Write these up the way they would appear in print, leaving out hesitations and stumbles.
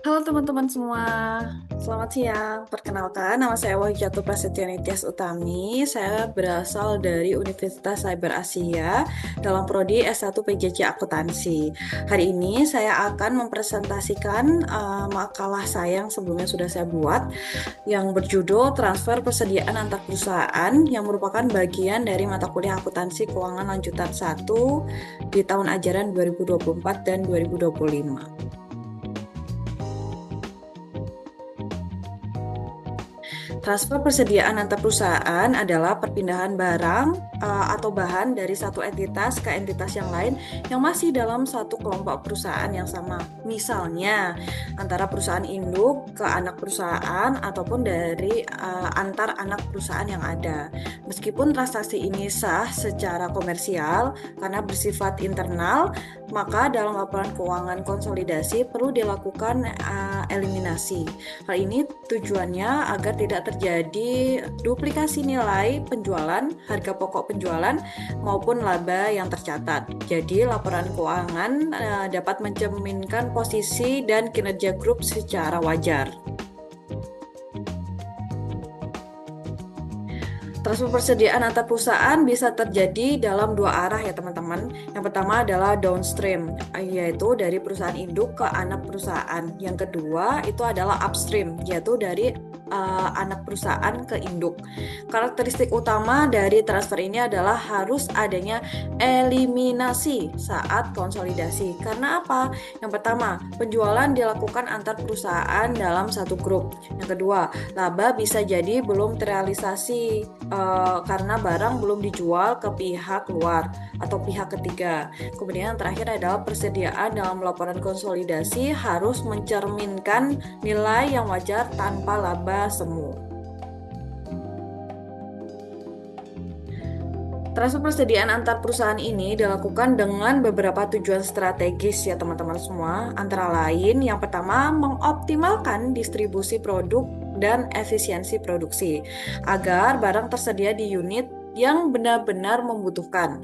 Halo teman-teman semua, selamat siang. Perkenalkan, nama saya Wahyujatuh Prasetyo Nityas Utami. Saya berasal dari Universitas Cyber Asia dalam prodi S1 PJJ Akuntansi. Hari ini saya akan mempresentasikan makalah saya yang sebelumnya sudah saya buat yang berjudul Transfer Persediaan Antar Perusahaan yang merupakan bagian dari mata kuliah Akuntansi Keuangan Lanjutan 1 di tahun ajaran 2024 dan 2025. Transfer persediaan antar perusahaan adalah perpindahan barang atau bahan dari satu entitas ke entitas yang lain yang masih dalam satu kelompok perusahaan yang sama. Misalnya, antara perusahaan induk ke anak perusahaan ataupun dari antar anak perusahaan yang ada. Meskipun transaksi ini sah secara komersial karena bersifat internal, maka dalam laporan keuangan konsolidasi perlu dilakukan eliminasi. Hal ini tujuannya agar tidak terjadi duplikasi nilai penjualan, harga pokok penjualan maupun laba yang tercatat. Jadi laporan keuangan dapat mencerminkan posisi dan kinerja grup secara wajar. Transfer persediaan antar perusahaan bisa terjadi dalam dua arah ya teman-teman. Yang pertama adalah downstream, yaitu dari perusahaan induk ke anak perusahaan. Yang kedua itu adalah upstream, yaitu dari anak perusahaan ke induk. Karakteristik utama dari transfer ini adalah harus adanya eliminasi saat konsolidasi. Karena apa? Yang pertama, penjualan dilakukan antar perusahaan dalam satu grup. Yang kedua, laba bisa jadi belum terrealisasi karena barang belum dijual ke pihak luar atau pihak ketiga. Kemudian yang terakhir adalah persediaan dalam laporan konsolidasi harus mencerminkan nilai yang wajar tanpa laba semu. Transfer persediaan antar perusahaan ini dilakukan dengan beberapa tujuan strategis ya teman-teman semua. Antara lain, yang pertama mengoptimalkan distribusi produk dan efisiensi produksi agar barang tersedia di unit yang benar-benar membutuhkan.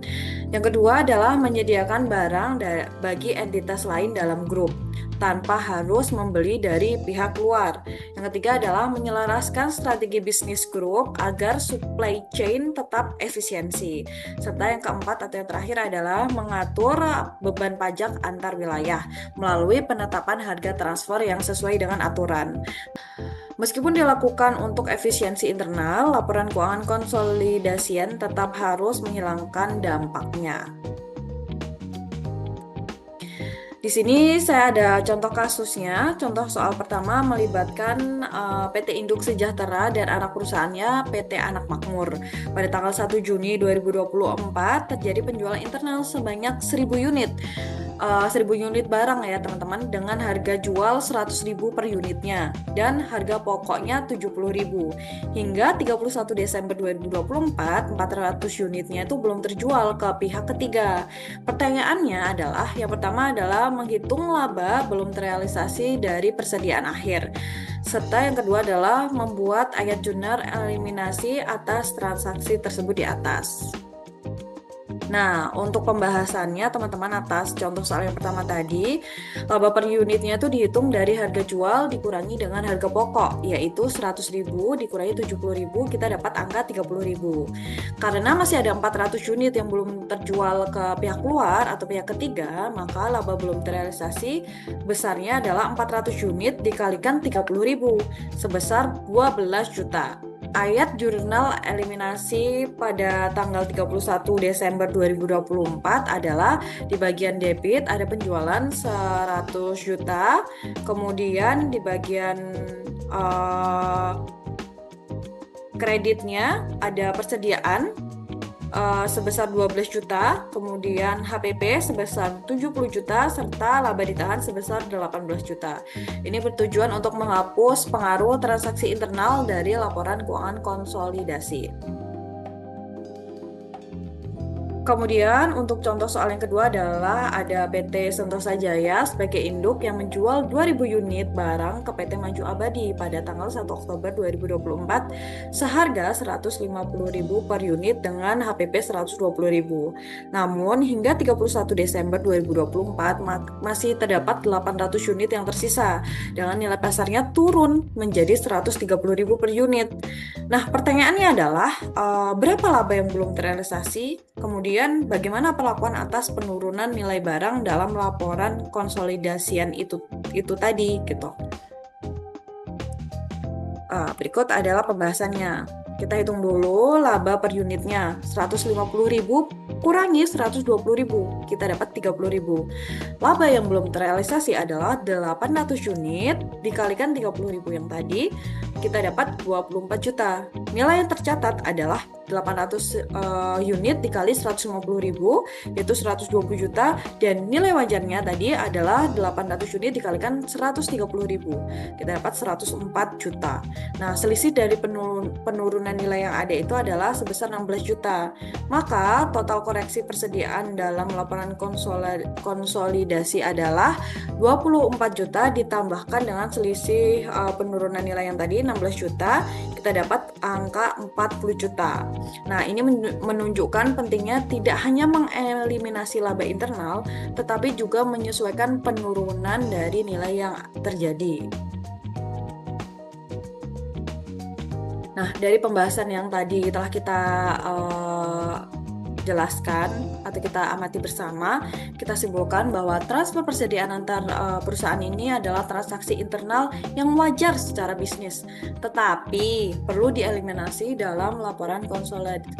Yang kedua adalah menyediakan barang bagi entitas lain dalam grup tanpa harus membeli dari pihak luar. Yang ketiga adalah menyelaraskan strategi bisnis grup agar supply chain tetap efisiensi. Serta yang keempat atau yang terakhir adalah mengatur beban pajak antar wilayah melalui penetapan harga transfer yang sesuai dengan aturan. Meskipun dilakukan untuk efisiensi internal, laporan keuangan konsolidasian tetap harus menghilangkan dampaknya. Di sini saya ada contoh kasusnya. Contoh soal pertama melibatkan PT Induk Sejahtera dan anak perusahaannya PT Anak Makmur. Pada tanggal 1 Juni 2024 terjadi penjualan internal sebanyak 1.000 unit. 1.000 unit barang ya teman-teman dengan harga jual 100.000 per unitnya dan harga pokoknya 70.000. Hingga 31 Desember 2024 400 unitnya itu belum terjual ke pihak ketiga. Pertanyaannya adalah yang pertama adalah menghitung laba belum terrealisasi dari persediaan akhir. Serta yang kedua adalah membuat ayat jurnal eliminasi atas transaksi tersebut di atas. Nah, untuk pembahasannya teman-teman atas contoh soal yang pertama tadi, laba per unitnya itu dihitung dari harga jual dikurangi dengan harga pokok, yaitu 100.000 dikurangi 70.000, kita dapat angka 30.000. Karena masih ada 400 unit yang belum terjual ke pihak luar atau pihak ketiga, maka laba belum terrealisasi besarnya adalah 400 unit dikalikan 30.000, sebesar 12 juta. Ayat jurnal eliminasi pada tanggal 31 Desember 2024 adalah di bagian debit ada penjualan 100 juta, kemudian di bagian kreditnya ada persediaan sebesar 12 juta, kemudian HPP sebesar 70 juta, serta laba ditahan sebesar 18 juta. Ini bertujuan untuk menghapus pengaruh transaksi internal dari laporan keuangan konsolidasi. Kemudian untuk contoh soal yang kedua adalah ada PT Sentosa Jaya sebagai induk yang menjual 2.000 unit barang ke PT Maju Abadi pada tanggal 1 Oktober 2024 seharga 150.000 per unit dengan HPP 120.000. Namun hingga 31 Desember 2024 masih terdapat 800 unit yang tersisa dengan nilai pasarnya turun menjadi 130.000 per unit. Nah, pertanyaannya adalah berapa laba yang belum terrealisasi? Kemudian bagaimana perlakuan atas penurunan nilai barang dalam laporan konsolidasian itu tadi gitu. Berikut adalah pembahasannya. Kita hitung dulu laba per unitnya. 150.000 kurangi 120.000, kita dapat 30.000. Laba yang belum terrealisasi adalah 800 unit dikalikan 30.000 yang tadi, kita dapat 24 juta. Nilai yang tercatat adalah 800 unit dikali 150.000, yaitu 120 juta, dan nilai wajarnya tadi adalah 800 unit dikalikan 130.000, kita dapat 104 juta. Nah, selisih dari penurunan nilai yang ada itu adalah sebesar 16 juta. Maka total koreksi persediaan dalam laporan konsolidasi adalah 24 juta ditambahkan dengan selisih penurunan nilai yang tadi 16 juta, kita dapat angka 40 juta. Nah, ini menunjukkan pentingnya tidak hanya mengeliminasi laba internal, tetapi juga menyesuaikan penurunan dari nilai yang terjadi. Nah, dari pembahasan yang tadi telah kita jelaskan atau kita amati bersama, kita simpulkan bahwa transfer persediaan antar perusahaan ini adalah transaksi internal yang wajar secara bisnis, tetapi perlu dieliminasi dalam laporan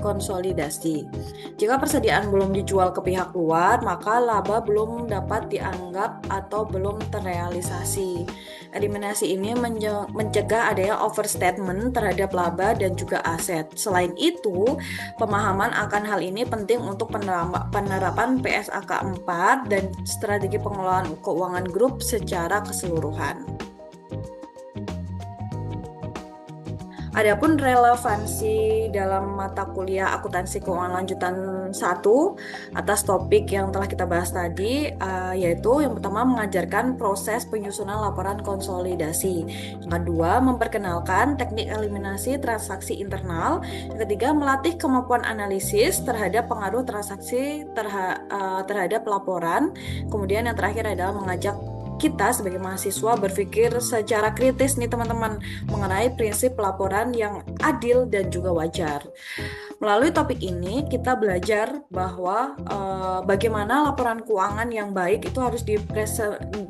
konsolidasi. Jika persediaan belum dijual ke pihak luar, maka laba belum dapat dianggap atau belum terrealisasi. Eliminasi ini mencegah adanya overstatement terhadap laba dan juga aset. Selain itu, pemahaman akan hal ini penting untuk penerapan PSAK 4 dan strategi pengelolaan keuangan grup secara keseluruhan. Adapun relevansi dalam mata kuliah akuntansi keuangan lanjutan 1 atas topik yang telah kita bahas tadi, yaitu yang pertama mengajarkan proses penyusunan laporan konsolidasi, yang kedua memperkenalkan teknik eliminasi transaksi internal, yang ketiga melatih kemampuan analisis terhadap pengaruh transaksi terhadap laporan, kemudian yang terakhir adalah mengajak kita sebagai mahasiswa berpikir secara kritis nih teman-teman mengenai prinsip pelaporan yang adil dan juga wajar. Melalui topik ini kita belajar bahwa bagaimana laporan keuangan yang baik itu harus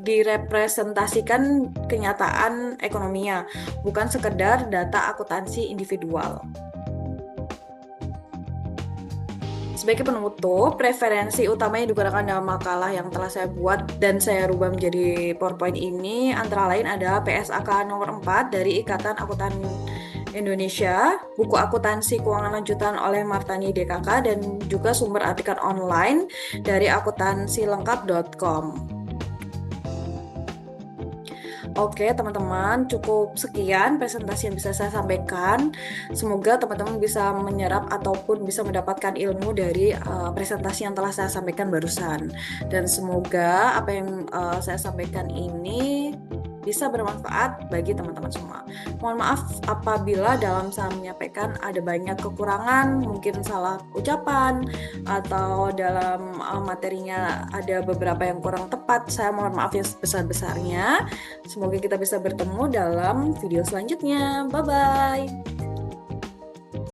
direpresentasikan kenyataan ekonominya, bukan sekedar data akuntansi individual. Sebagai penutup, referensi utama yang digunakan dalam makalah yang telah saya buat dan saya rubah menjadi PowerPoint ini antara lain adalah PSAK nomor 4 dari Ikatan Akuntan Indonesia, buku akuntansi keuangan lanjutan oleh Martani DKK, dan juga sumber artikel online dari akuntansilengkap.com. Oke teman-teman, cukup sekian presentasi yang bisa saya sampaikan. Semoga teman-teman bisa menyerap ataupun bisa mendapatkan ilmu dari presentasi yang telah saya sampaikan barusan. Dan semoga apa yang saya sampaikan ini bisa bermanfaat bagi teman-teman semua. Mohon maaf apabila dalam saya menyampaikan ada banyak kekurangan, mungkin salah ucapan, atau dalam materinya ada beberapa yang kurang tepat. Saya mohon maaf yang sebesar-besarnya. Semoga kita bisa bertemu dalam video selanjutnya. Bye-bye.